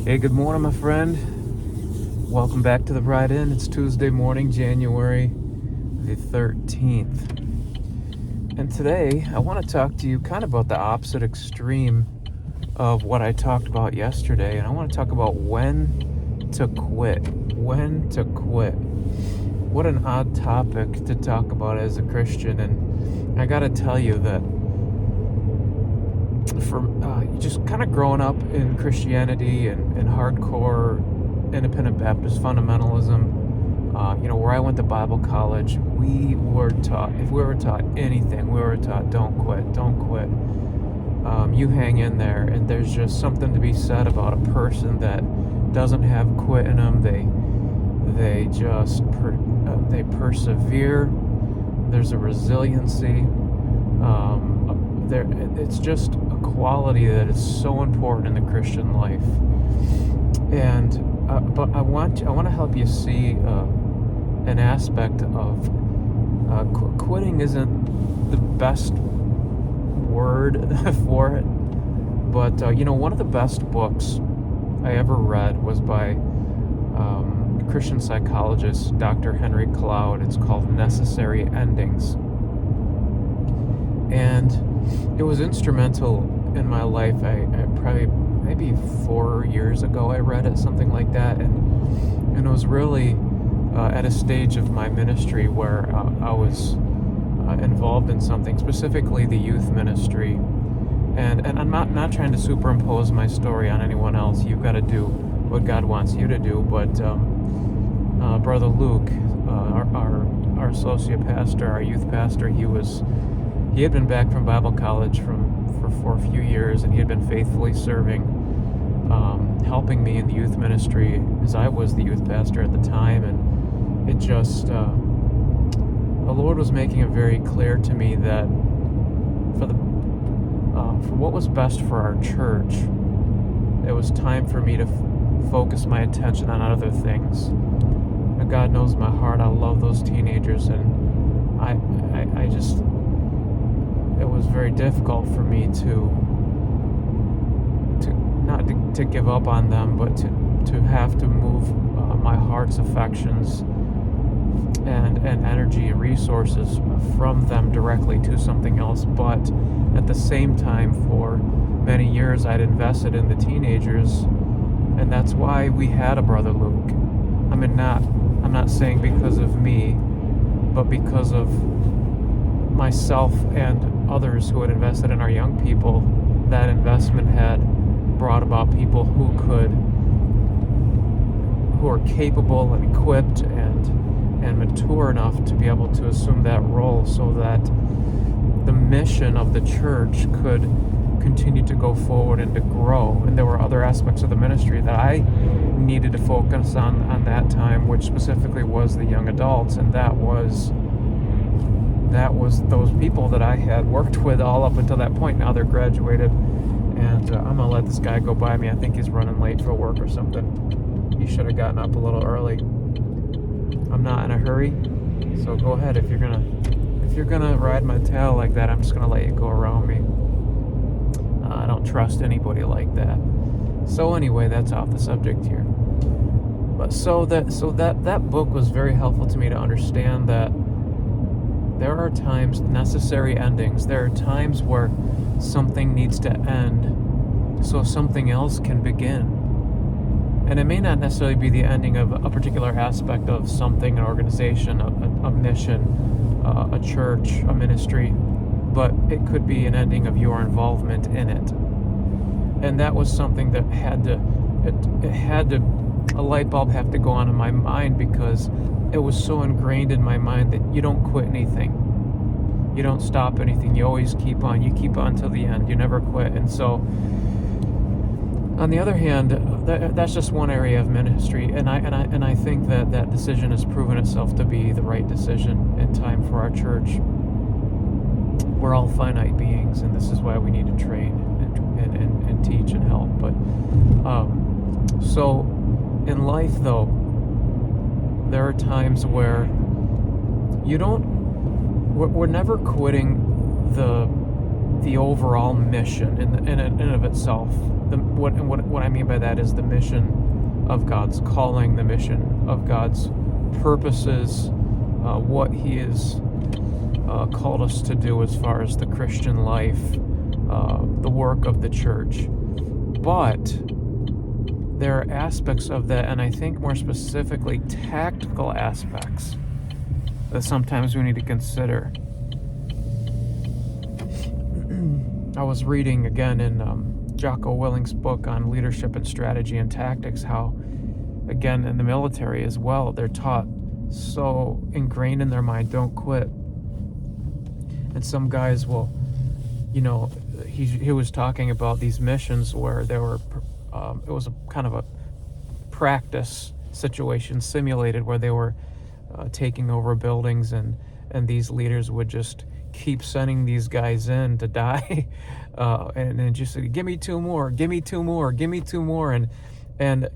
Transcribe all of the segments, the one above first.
Hey, good morning, my friend. Welcome back to the Ride In. It's Tuesday morning, January the 13th. And today, I want to talk to you kind of about the opposite extreme of what I talked about yesterday. And I want to talk about when to quit. When to quit. What an odd topic to talk about as a Christian. And I got to tell you that for just kind of growing up in Christianity and hardcore independent Baptist fundamentalism, where I went to Bible college, we were taught, if we were taught anything, we were taught, don't quit. You hang in there, and there's just something to be said about a person that doesn't have quit in them. They just they persevere. There's a resiliency. It's just a quality that is so important in the Christian life. And but I want to help you see an aspect of quitting isn't the best word for it, but one of the best books I ever read was by Christian psychologist Dr. Henry Cloud. It's called Necessary Endings. And it was instrumental in my life. I probably maybe 4 years ago I read it, something like that, and it was really at a stage of my ministry where I was involved in something, specifically the youth ministry, and I'm not trying to superimpose my story on anyone else. You've got to do what God wants you to do, but Brother Luke, our associate pastor, our youth pastor, he had been back from Bible college for a few years, and he had been faithfully serving, helping me in the youth ministry as I was the youth pastor at the time. And it just, the Lord was making it very clear to me that for what was best for our church, it was time for me to focus my attention on other things. And God knows my heart. I love those teenagers, and I just, it was very difficult for me to not to give up on them, but to have to move my heart's affections and energy and resources from them directly to something else. But at the same time, for many years I'd invested in the teenagers, and that's why we had a Brother Luke. I'm not saying because of me, but because of myself and others who had invested in our young people. That investment had brought about people who are capable and equipped and mature enough to be able to assume that role, so that the mission of the church could continue to go forward and to grow. And there were other aspects of the ministry that I needed to focus on that time, which specifically was the young adults, and that was those people that I had worked with all up until that point. Now they're graduated, and I'm gonna let this guy go by me. I think he's running late for work or something. He should have gotten up a little early. I'm not in a hurry, so go ahead. If you're gonna ride my tail like that, I'm just gonna let you go around me. I don't trust anybody like that. So anyway, that's off the subject here. But so that book was very helpful to me to understand that there are times, necessary endings. There are times where something needs to end so something else can begin. And it may not necessarily be the ending of a particular aspect of something, an organization, a mission, a church, a ministry, but it could be an ending of your involvement in it. And that was something that a light bulb had to go on in my mind, because it was so ingrained in my mind that you don't quit anything. You don't stop anything. You always keep on. You keep on till the end. You never quit. And so, on the other hand, that's just one area of ministry, and I think that decision has proven itself to be the right decision in time for our church. We're all finite beings, and this is why we need to train and teach and help. But so in life, though, there are times where we're never quitting the overall mission in and of itself. what I mean by that is the mission of God's calling, the mission of God's purposes, what He has called us to do as far as the Christian life, the work of the church. But there are aspects of that, and I think more specifically tactical aspects, that sometimes we need to consider. I was reading again in Jocko Willink's book on leadership and strategy and tactics, how, again, in the military as well, they're taught so ingrained in their mind, don't quit. And some guys will, he was talking about these missions where there were, it was a kind of a practice situation simulated where they were taking over buildings, and these leaders would just keep sending these guys in to die, and then just say, give me two more, give me two more, give me two more, and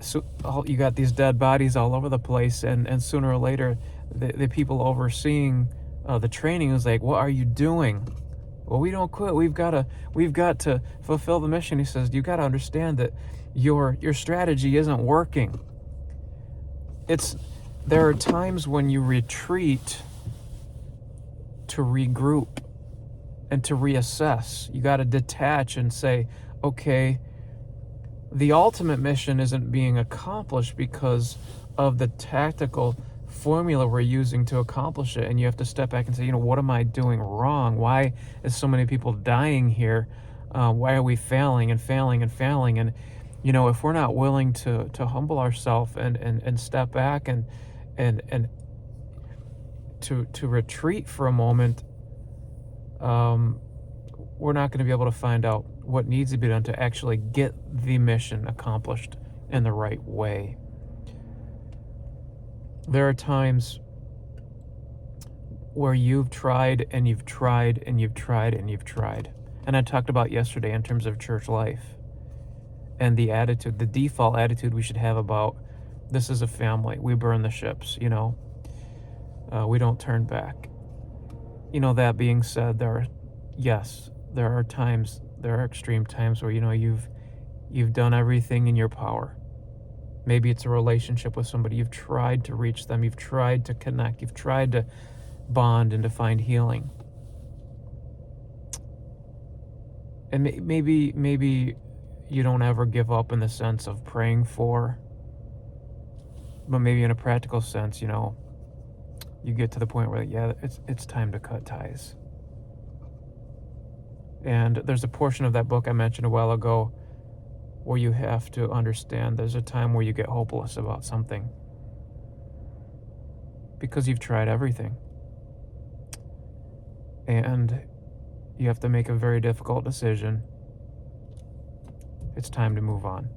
so you got these dead bodies all over the place, and sooner or later the people overseeing the training was like, what are you doing? Well, we don't quit. We've got to fulfill the mission. He says, you got to understand that your strategy isn't working. There are times when you retreat to regroup and to reassess. You got to detach and say, okay, the ultimate mission isn't being accomplished because of the tactical formula we're using to accomplish it. And you have to step back and say, what am I doing wrong? Why is so many people dying here? Why are we failing and failing and failing? And if we're not willing to humble ourselves and step back and to retreat for a moment, we're not going to be able to find out what needs to be done to actually get the mission accomplished in the right way. There are times where you've tried and you've tried and you've tried and you've tried. And I talked about yesterday in terms of church life and the attitude, the default attitude we should have about this is a family. We burn the ships, we don't turn back. That being said, there are times, there are extreme times where, you've done everything in your power. Maybe it's a relationship with somebody. You've tried to reach them. You've tried to connect. You've tried to bond and to find healing. And maybe you don't ever give up in the sense of praying for, but maybe in a practical sense, you get to the point where, it's time to cut ties. And there's a portion of that book I mentioned a while ago where you have to understand there's a time where you get hopeless about something because you've tried everything. And you have to make a very difficult decision. It's time to move on.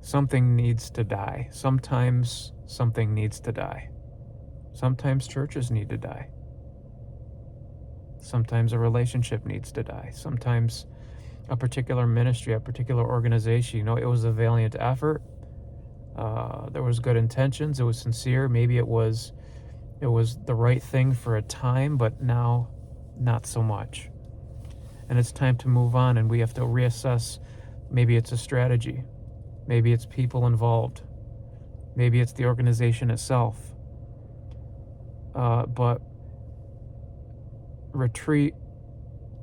Something needs to die. Sometimes something needs to die. Sometimes churches need to die. Sometimes a relationship needs to die. Sometimes a particular ministry, a particular organization, it was a valiant effort. There was good intentions. It was sincere. Maybe it was the right thing for a time, but now not so much. And it's time to move on, and we have to reassess. Maybe it's a strategy. Maybe it's people involved. Maybe it's the organization itself. But retreat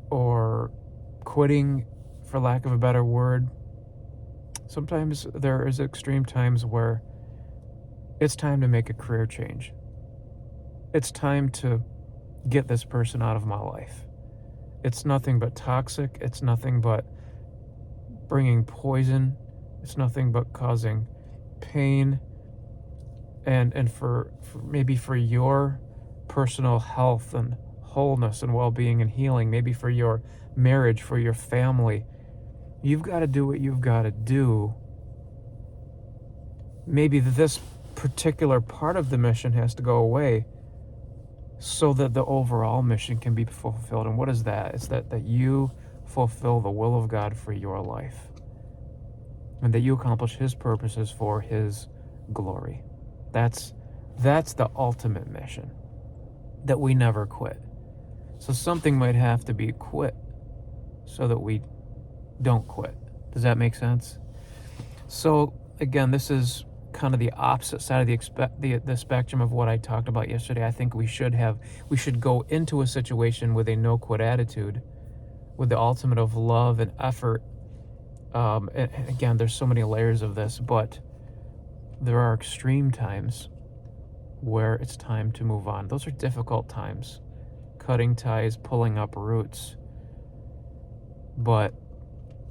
or quitting, for lack of a better word, sometimes there is extreme times where it's time to make a career change. It's time to get this person out of my life. It's nothing but toxic. It's nothing but bringing poison. It's nothing but causing pain. And for maybe for your personal health and wholeness and well-being and healing, maybe for your marriage, for your family, you've got to do what you've got to do. Maybe this particular part of the mission has to go away so that the overall mission can be fulfilled. And what is that? It's that you fulfill the will of God for your life, and that you accomplish His purposes for His glory. That's the ultimate mission, that we never quit. So something might have to be quit. so that we don't quit. Does that make sense? So again, this is kind of the opposite side of the spectrum of what I talked about yesterday. I think we should go into a situation with a no quit attitude, with the ultimate of love and effort. And again, there's so many layers of this, but there are extreme times where it's time to move on. Those are difficult times, cutting ties, pulling up roots. But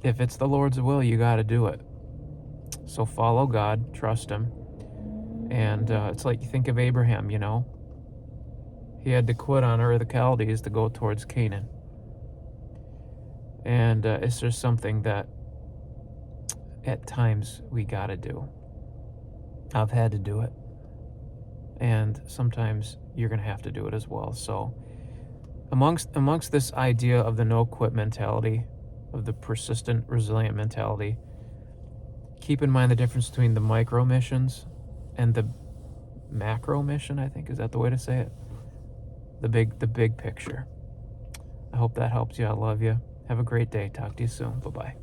if it's the Lord's will, you got to do it. So follow God, trust him. And it's like, you think of Abraham, you know, he had to quit on Ur of the Chaldees to go towards Canaan. And it's just something that at times we got to do. I've had to do it. And sometimes you're going to have to do it as well. So amongst this idea of the no quit mentality, of the persistent, resilient mentality, keep in mind the difference between the micro missions and the macro mission, I think. Is that the way to say it? The big picture. I hope that helps you. I love you. Have a great day. Talk to you soon. Bye-bye.